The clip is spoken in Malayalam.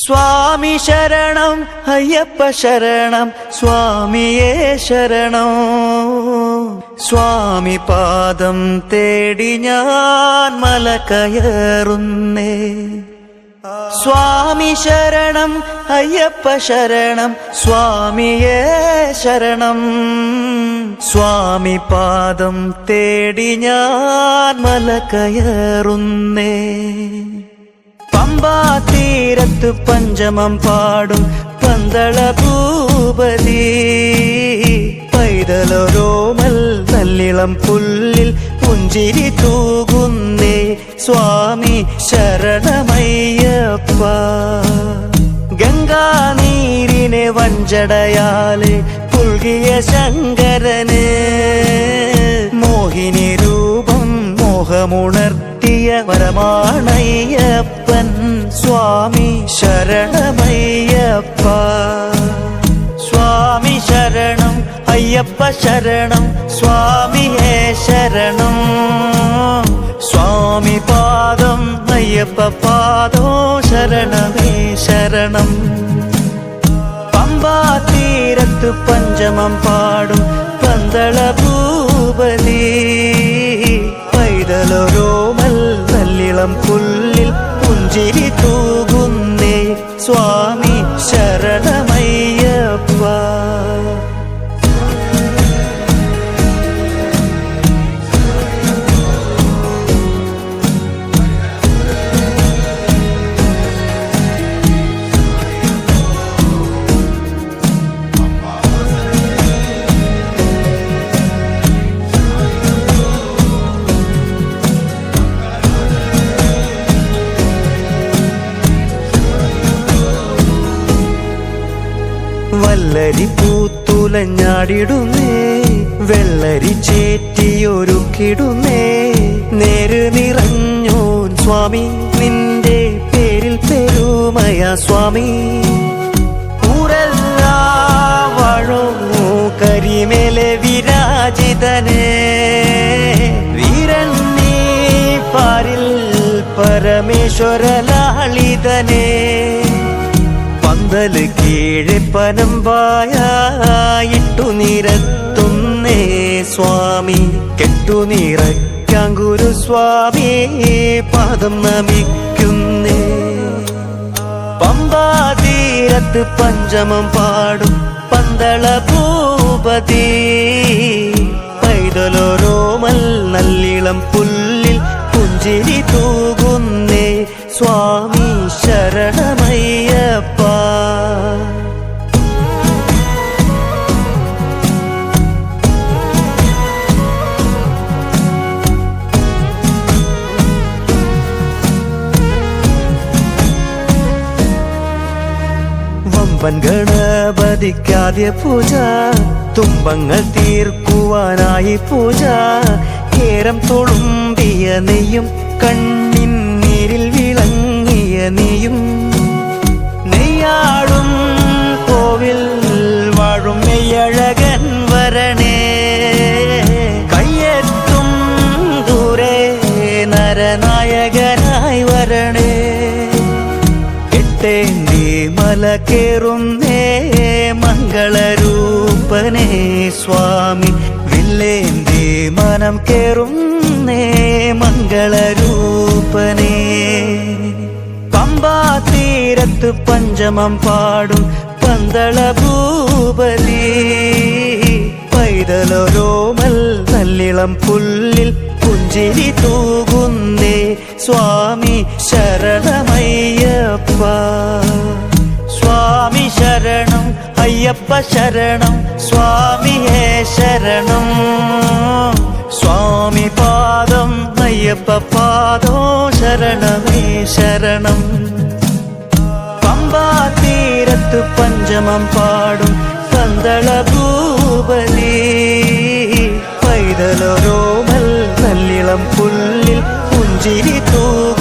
സ്വാമി ശരണം അയ്യപ്പ ശരണം സ്വാമിയേ ശരണം. സ്വാമി പാദം തേടി ഞാൻ മല കയറുന്നേ. സ്വാമി ശരണം അയ്യപ്പ ശരണം സ്വാമിയേ ശരണം. സ്വാമി പാദം തേടി ഞാൻ മല കയറുന്നേ. പമ്പാ തീരത്ത് പഞ്ചമം പാടും പന്തള ഭൂപതി. പൈതലൊരോമൽ നല്ലിളം പുല്ലിൽ പുഞ്ചിരി തൂകുന്നേ. സ്വാമി ശരണമയ്യപ്പ. ഗംഗാനീരിനെ വഞ്ചടയാലെ പുൽകിയ ശങ്കരന് മോഹിനി രൂപം മോഹമുണർത്തിയ വരമാണയ്യപ്പൻ. സ്വാമി ശരണമയ്യപ്പ. സ്വാമി ശരണം അയ്യപ്പ ശരണം സ്വാമിയേ ശരണം. സ്വാമി പാദം അയ്യപ്പ പാദോ ശരണമേ ശരണം. പമ്പാ തീരത്ത് പഞ്ചമം പാടും പന്തള ഭൂപതി. പൈതലൊരോമൽ നല്ലിളം പുല്ലിൽ പുഞ്ചിരി തൂകുന്നേ. സ്വാമി ശരണമയ്യപ്പ. വല്ലരി പൂത്തുലഞ്ഞാടിടുന്നേ. വെള്ളരി ചേറ്റിയൊരുക്കിടുന്നേ. നേര് നിറഞ്ഞോൻ സ്വാമി നിന്റെ പേരിൽ പെരുമയാ സ്വാമി. ഊരെല്ലാം വാഴോ കരിമേലെ വിരാജിതനേ. വീരൻ നീ പാരിൽ പരമേശ്വര ലാളിതനേ. പന്തല് കീഴെ പനമ്പായിട്ടു നിരത്തുന്നേ. സ്വാമി കെട്ടുനിറയ്ക്കാൻ ഗുരുസ്വാമി പാദം നമിക്കുന്നേ. പമ്പാ തീരത്ത് പഞ്ചമം പാടും പന്തള ഭൂപതി. പൈതലൊരോമൽ നല്ലിളം പുല്ലിൽ പുഞ്ചിരി തൂകുന്നേ. സ്വാമി ശരണമയ്യപ്പ. വമ്പൻ ഗണപതിക്കാദ്യ പൂജ. തുമ്പങ്ങൾ തീർക്കുവാനായി പൂജ. കേരം തുളുമ്പിയ നെയ്യും കണ്ണിൻ നീരിൽ വിളങ്ങിയ നെയ്യും. നെയ്യാടും കോവിൽ വാഴും നെയ്യഴകൻ വരണേ. കയ്യെത്തും ദൂരെ നരനായകനായി വരണേ. എട്ടേന്തി മല കേറുന്നേ മംഗളരൂപനേ. സ്വാമി വില്ലേന്തി മനം കേറുന്നേ മംഗളരൂപനേ. പമ്പാ തീരത്ത് പഞ്ചമം പാടും പന്തള ഭൂപതി. പൈതലൊരോമൽ നല്ലിളം പുല്ലിൽ പുഞ്ചിരി തൂകുന്നേ. സ്വാമി ശരണമയ്യപ്പ. സ്വാമി ശരണം അയ്യപ്പ ശരണം സ്വാമിയേ ശരണം. സ്വാമി പാദം അയ്യപ്പ പാദോ ശരണമേ ശരണം. പമ്പാ തീരത്ത് പഞ്ചമം പാടും പന്തള ഭൂപതി. പൈതലൊരോമൽ നല്ലിളം പുല്ലിൽ പുഞ്ചിരി തൂകും